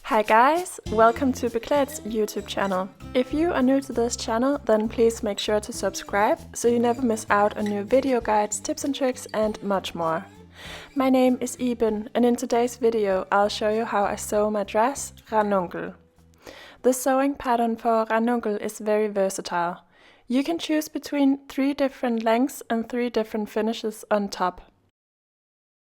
Hi guys, welcome to Beklaedt's YouTube channel. If you are new to this channel, then please make sure to subscribe so you never miss out on new video guides, tips and tricks and much more. My name is Iben and in today's video I'll show you how I sew my dress Ranunkel. The sewing pattern for Ranunkel is very versatile. You can choose between 3 different lengths and 3 different finishes on top.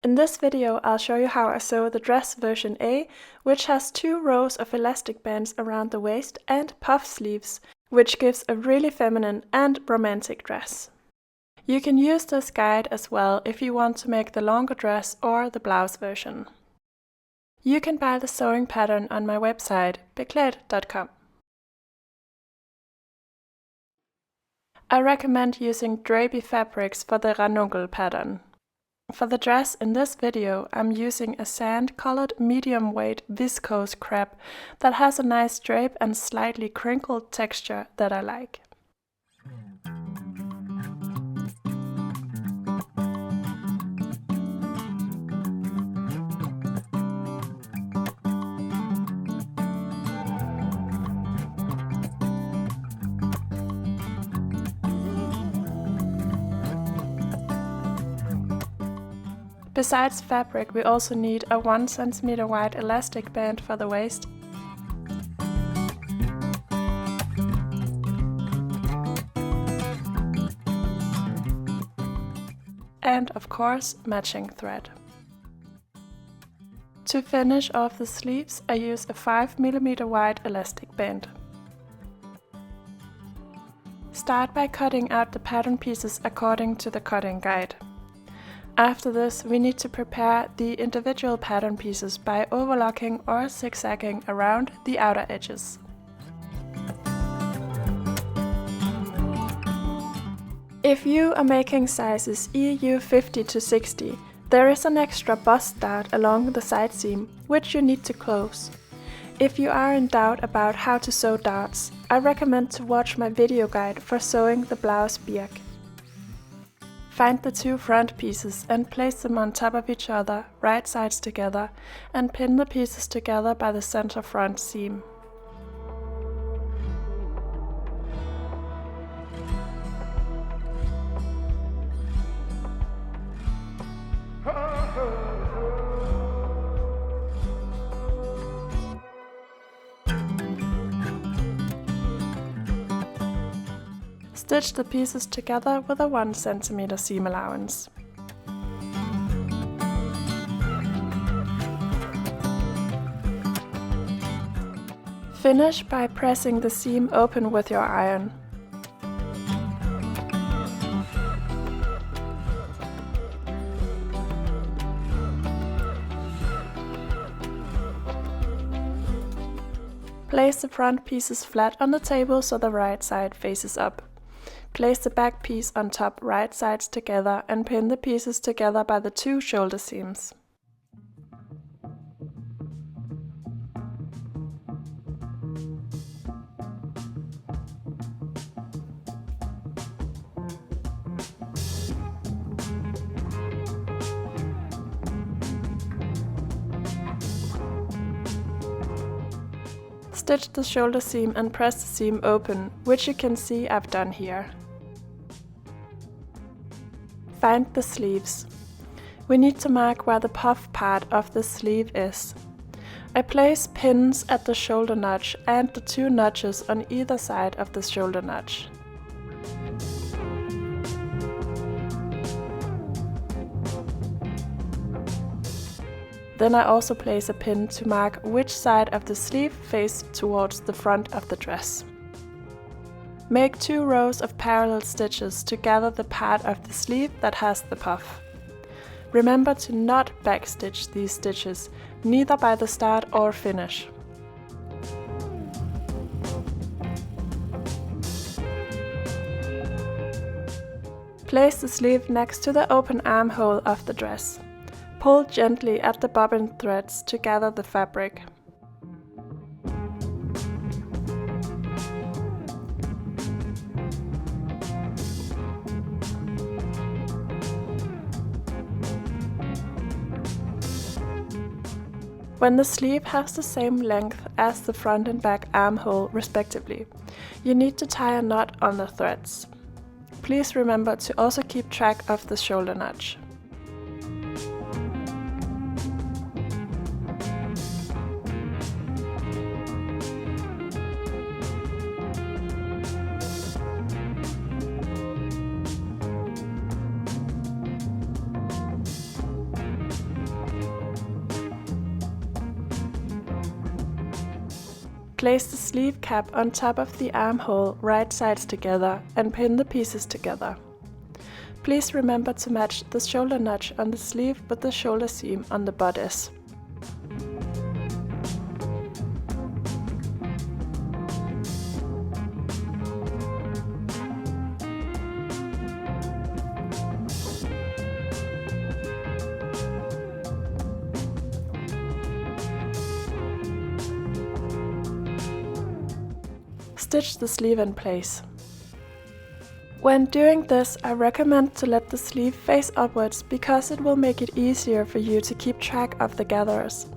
In this video I'll show you how I sew the dress version A, which has 2 rows of elastic bands around the waist and puff sleeves, which gives a really feminine and romantic dress. You can use this guide as well if you want to make the longer dress or the blouse version. You can buy the sewing pattern on my website, Beklaedt.com. I recommend using drapey fabrics for the Ranunkel pattern. For the dress in this video, I'm using a sand-colored medium-weight viscose crepe that has a nice drape and slightly crinkled texture that I like. Besides fabric, we also need a 1 cm wide elastic band for the waist and, of course, matching thread. To finish off the sleeves, I use a 5 mm wide elastic band. Start by cutting out the pattern pieces according to the cutting guide. After this, we need to prepare the individual pattern pieces by overlocking or zigzagging around the outer edges. If you are making sizes EU 50 to 60, there is an extra bust dart along the side seam, which you need to close. If you are in doubt about how to sew darts, I recommend to watch my video guide for sewing the blouse birk. Find the 2 front pieces and place them on top of each other, right sides together, and pin the pieces together by the center front seam. Stitch the pieces together with a 1 cm seam allowance. Finish by pressing the seam open with your iron. Place the front pieces flat on the table so the right side faces up. Place the back piece on top, right sides together, and pin the pieces together by the 2 shoulder seams. Stitch the shoulder seam and press the seam open, which you can see I've done here. Find the sleeves. We need to mark where the puff part of the sleeve is. I place pins at the shoulder notch and the 2 notches on either side of the shoulder notch. Then I also place a pin to mark which side of the sleeve faces towards the front of the dress. Make 2 rows of parallel stitches to gather the part of the sleeve that has the puff. Remember to not backstitch these stitches, neither by the start or finish. Place the sleeve next to the open armhole of the dress. Pull gently at the bobbin threads to gather the fabric. When the sleeve has the same length as the front and back armhole respectively, you need to tie a knot on the threads. Please remember to also keep track of the shoulder notch. Place the sleeve cap on top of the armhole right sides together and pin the pieces together. Please remember to match the shoulder notch on the sleeve with the shoulder seam on the bodice. Stitch the sleeve in place. When doing this, I recommend to let the sleeve face upwards because it will make it easier for you to keep track of the gathers.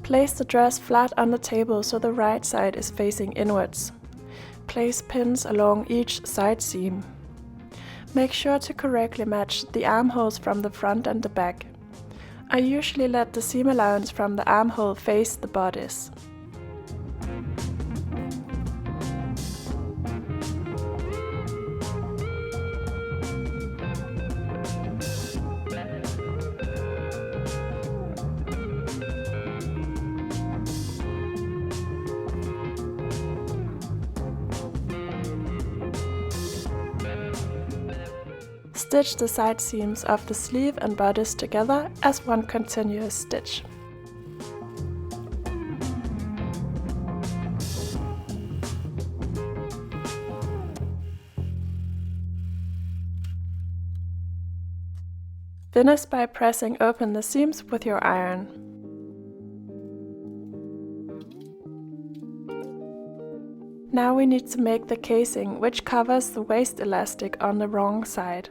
Place the dress flat on the table so the right side is facing inwards. Place pins along each side seam. Make sure to correctly match the armholes from the front and the back. I usually let the seam allowance from the armhole face the bodice. Stitch the side seams of the sleeve and bodice together as one continuous stitch. Finish by pressing open the seams with your iron. Now we need to make the casing, which covers the waist elastic on the wrong side.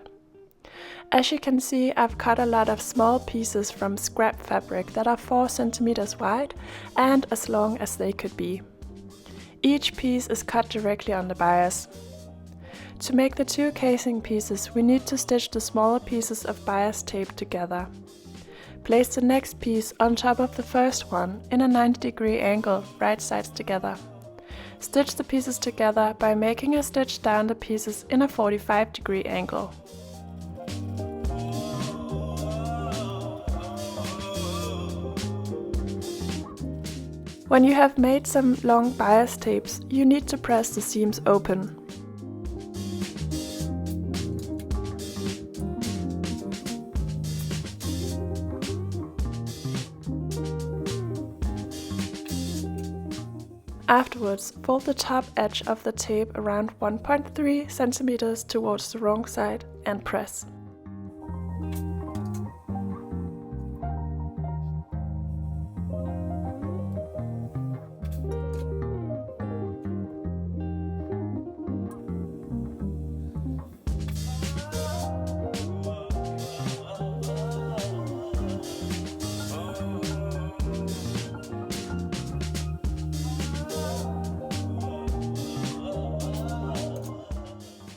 As you can see, I've cut a lot of small pieces from scrap fabric that are 4 cm wide and as long as they could be. Each piece is cut directly on the bias. To make the 2 casing pieces, we need to stitch the smaller pieces of bias tape together. Place the next piece on top of the first one in a 90-degree angle, right sides together. Stitch the pieces together by making a stitch down the pieces in a 45-degree angle. When you have made some long bias tapes, you need to press the seams open. Afterwards, fold the top edge of the tape around 1.3 cm towards the wrong side and press.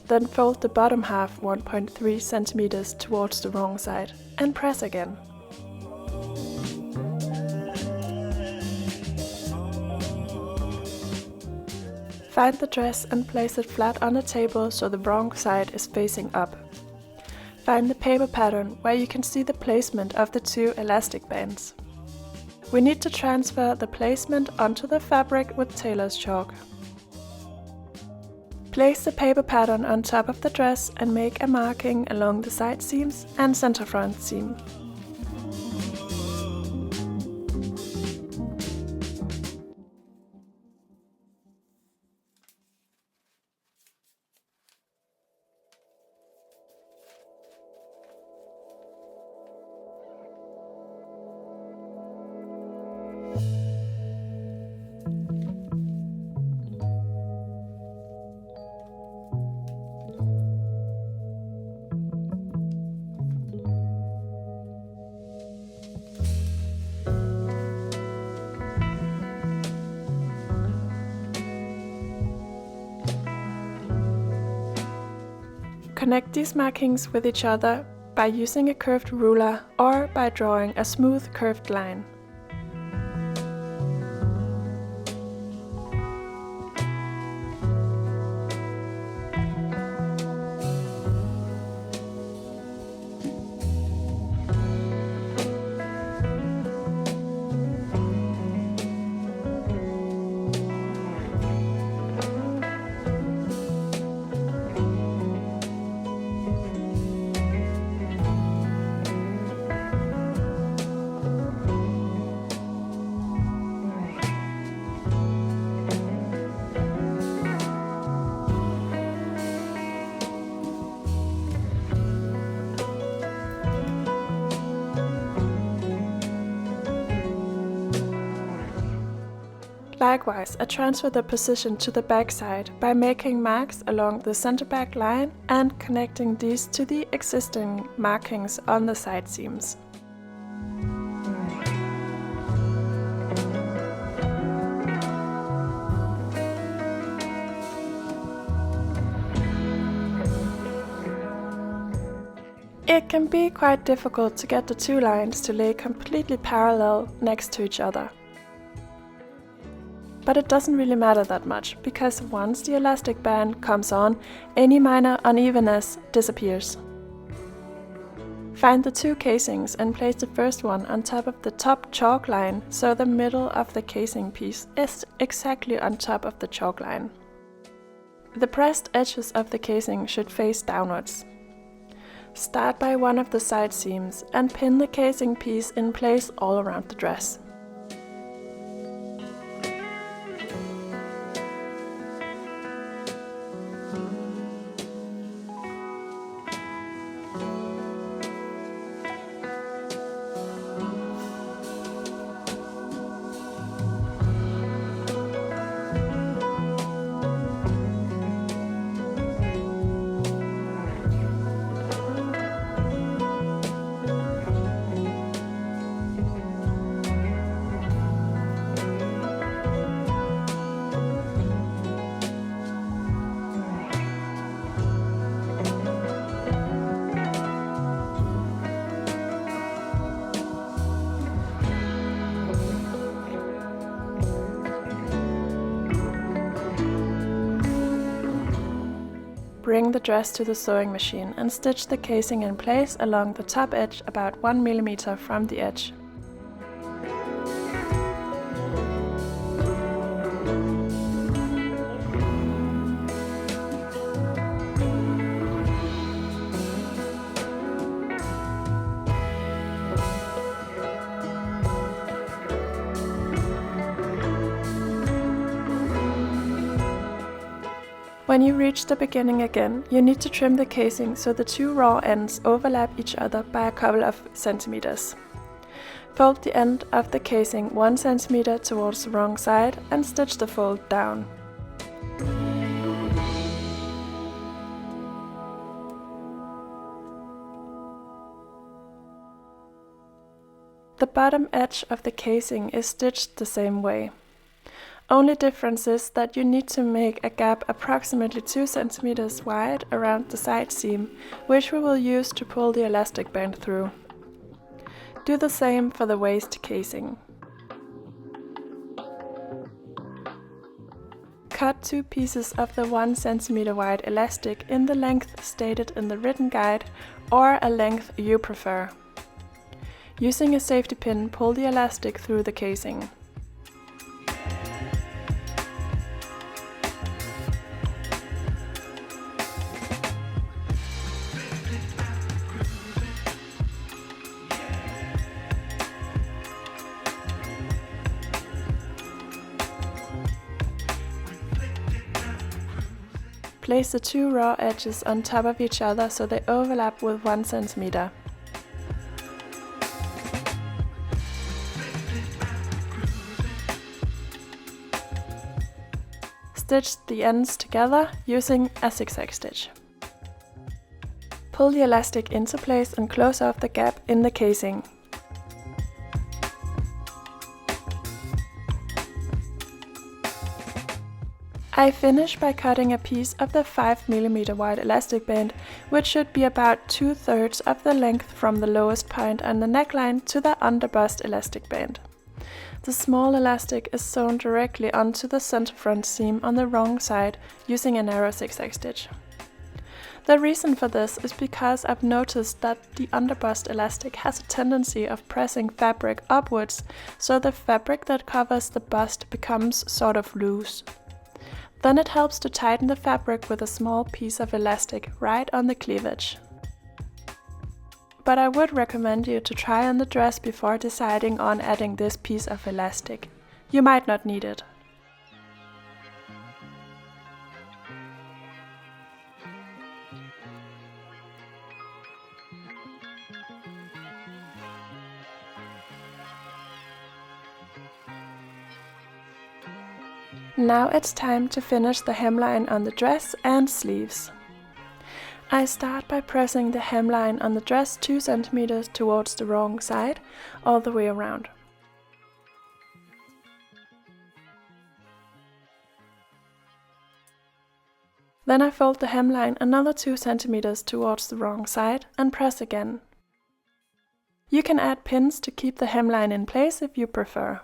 Then fold the bottom half 1.3 cm towards the wrong side and press again. Find the dress and place it flat on the table so the wrong side is facing up. Find the paper pattern where you can see the placement of the 2 elastic bands. We need to transfer the placement onto the fabric with tailor's chalk. Place the paper pattern on top of the dress and make a marking along the side seams and center front seam. Connect these markings with each other by using a curved ruler or by drawing a smooth curved line. Likewise, I transfer the position to the back side by making marks along the center back line and connecting these to the existing markings on the side seams. It can be quite difficult to get the two lines to lay completely parallel next to each other. But it doesn't really matter that much, because once the elastic band comes on, any minor unevenness disappears. Find the two casings and place the first one on top of the top chalk line, so the middle of the casing piece is exactly on top of the chalk line. The pressed edges of the casing should face downwards. Start by one of the side seams and pin the casing piece in place all around the dress. Bring the dress to the sewing machine and stitch the casing in place along the top edge about 1 mm from the edge. When you reach the beginning again, you need to trim the casing so the two raw ends overlap each other by a couple of centimeters. Fold the end of the casing 1 centimeter towards the wrong side and stitch the fold down. The bottom edge of the casing is stitched the same way. Only difference is that you need to make a gap approximately 2 centimeters wide around the side seam, which we will use to pull the elastic band through. Do the same for the waist casing. Cut 2 pieces of the 1 centimeter wide elastic in the length stated in the written guide, or a length you prefer. Using a safety pin, pull the elastic through the casing. Place the two raw edges on top of each other so they overlap with 1 centimeter. Stitch the ends together using a zigzag stitch. Pull the elastic into place and close off the gap in the casing. I finish by cutting a piece of the 5mm wide elastic band, which should be about 2/3 of the length from the lowest point on the neckline to the underbust elastic band. The small elastic is sewn directly onto the center front seam on the wrong side using a narrow zigzag stitch. The reason for this is because I've noticed that the underbust elastic has a tendency of pressing fabric upwards, so the fabric that covers the bust becomes sort of loose. Then it helps to tighten the fabric with a small piece of elastic right on the cleavage. But I would recommend you to try on the dress before deciding on adding this piece of elastic. You might not need it. Now it's time to finish the hemline on the dress and sleeves. I start by pressing the hemline on the dress 2 cm towards the wrong side, all the way around. Then I fold the hemline another 2 cm towards the wrong side and press again. You can add pins to keep the hemline in place if you prefer.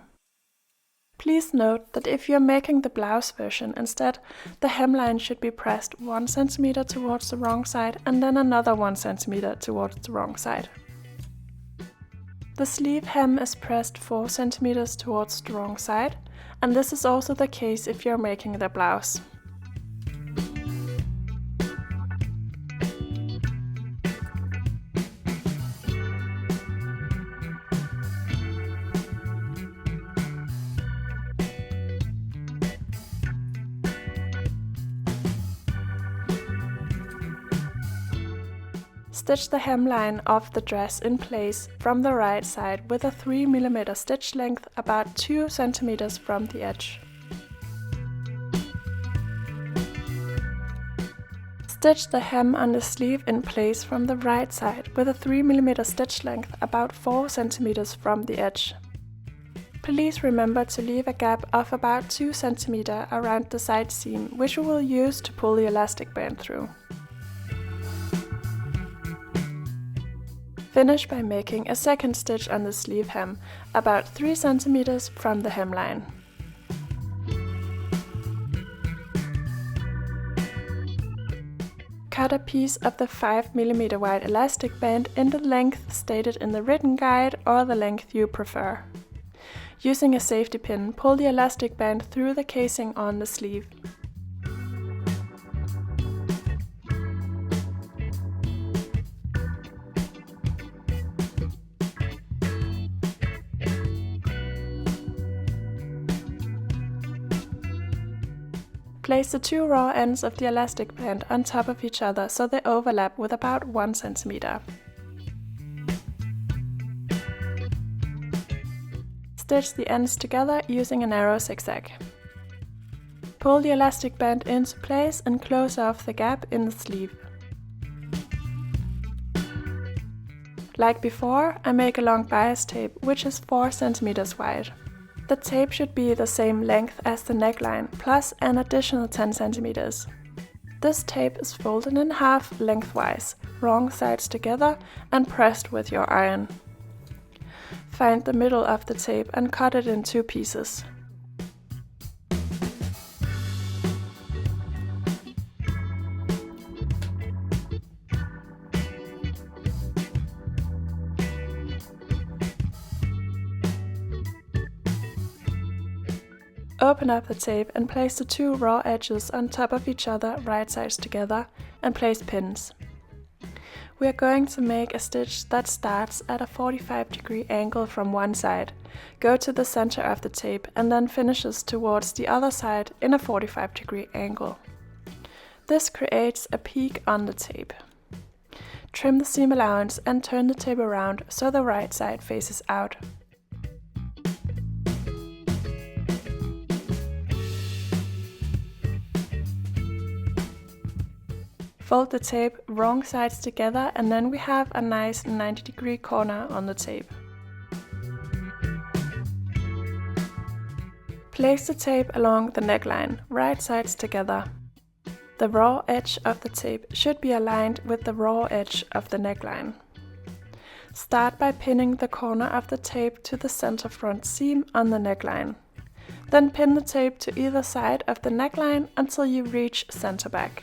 Please note that if you're making the blouse version instead, the hemline should be pressed 1 cm towards the wrong side and then another 1 cm towards the wrong side. The sleeve hem is pressed 4 cm towards the wrong side, and this is also the case if you're making the blouse. Stitch the hemline of the dress in place from the right side with a 3mm stitch length about 2 cm from the edge. Stitch the hem on the sleeve in place from the right side with a 3mm stitch length about 4 cm from the edge. Please remember to leave a gap of about 2 cm around the side seam, which we will use to pull the elastic band through. Finish by making a second stitch on the sleeve hem, about 3 cm from the hemline. Cut a piece of the 5mm wide elastic band in the length stated in the written guide or the length you prefer. Using a safety pin, pull the elastic band through the casing on the sleeve. Place the 2 raw ends of the elastic band on top of each other so they overlap with about 1 cm. Stitch the ends together using a narrow zigzag. Pull the elastic band into place and close off the gap in the sleeve. Like before, I make a long bias tape, which is 4 cm wide. The tape should be the same length as the neckline, plus an additional 10 cm. This tape is folded in half lengthwise, wrong sides together, and pressed with your iron. Find the middle of the tape and cut it in 2 pieces. Open up the tape and place the 2 raw edges on top of each other, right sides together, and place pins. We are going to make a stitch that starts at a 45-degree angle from one side, go to the center of the tape, and then finishes towards the other side in a 45-degree angle. This creates a peak on the tape. Trim the seam allowance and turn the tape around so the right side faces out. Fold the tape wrong sides together and then we have a nice 90-degree corner on the tape. Place the tape along the neckline, right sides together. The raw edge of the tape should be aligned with the raw edge of the neckline. Start by pinning the corner of the tape to the center front seam on the neckline. Then pin the tape to either side of the neckline until you reach center back.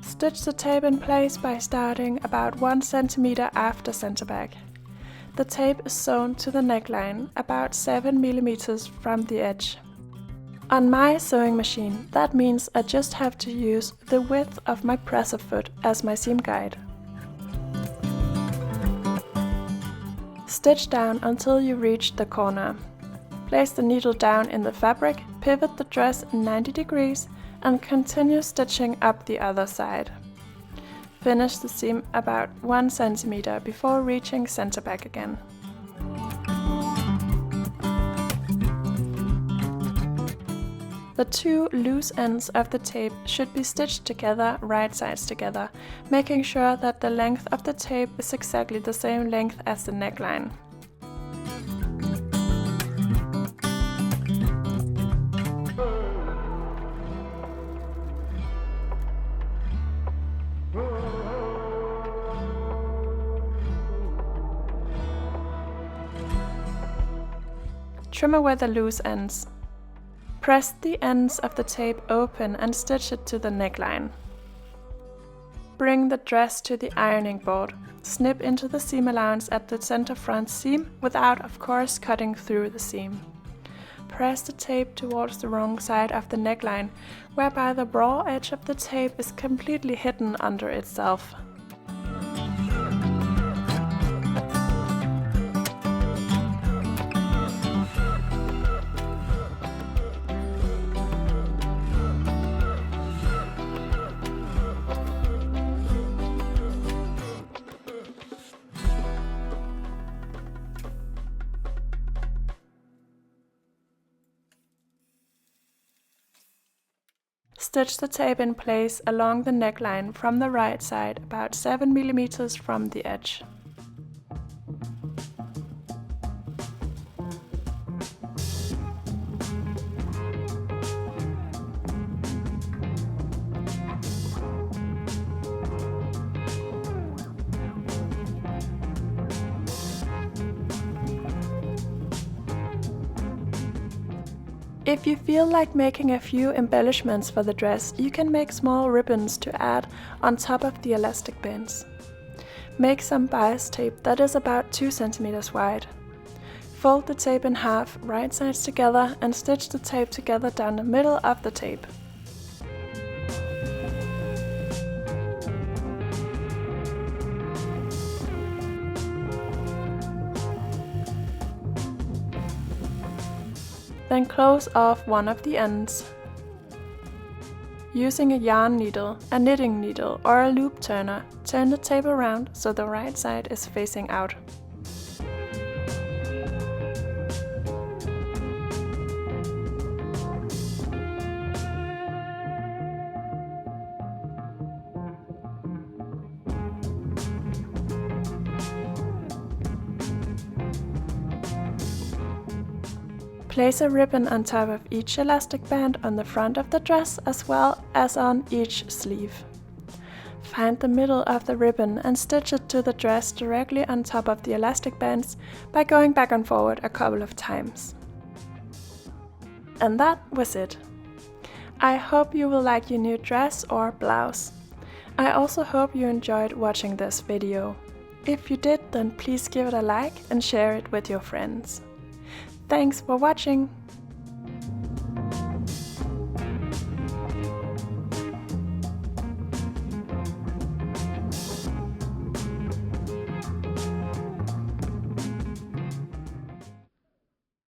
Stitch the tape in place by starting about 1 cm after center back. The tape is sewn to the neckline about 7 mm from the edge. On my sewing machine, that means I just have to use the width of my presser foot as my seam guide. Stitch down until you reach the corner. Place the needle down in the fabric, pivot the dress 90 degrees, and continue stitching up the other side. Finish the seam about 1 cm before reaching center back again. The two loose ends of the tape should be stitched together, right sides together, making sure that the length of the tape is exactly the same length as the neckline. Trim away the loose ends. Press the ends of the tape open and stitch it to the neckline. Bring the dress to the ironing board. Snip into the seam allowance at the center front seam without, of course, cutting through the seam. Press the tape towards the wrong side of the neckline, whereby the raw edge of the tape is completely hidden under itself. Stitch the tape in place along the neckline from the right side about 7 mm from the edge. If you feel like making a few embellishments for the dress, you can make small ribbons to add on top of the elastic bands. Make some bias tape that is about 2 cm wide. Fold the tape in half, right sides together, and stitch the tape together down the middle of the tape. Then close off one of the ends. Using a yarn needle, a knitting needle, or a loop turner, turn the tape around so the right side is facing out. Place a ribbon on top of each elastic band on the front of the dress as well as on each sleeve. Find the middle of the ribbon and stitch it to the dress directly on top of the elastic bands by going back and forward a couple of times. And that was it. I hope you will like your new dress or blouse. I also hope you enjoyed watching this video. If you did, then please give it a like and share it with your friends. Thanks for watching!